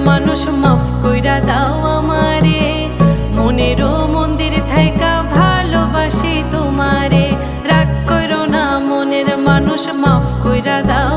মানুষ মাফ কইরা দাও আমারে, মনেরও মন্দির থাইকা ভালোবাসি তোমারে। রাগ কইরো না মনের মানুষ, মাফ কইরা দাও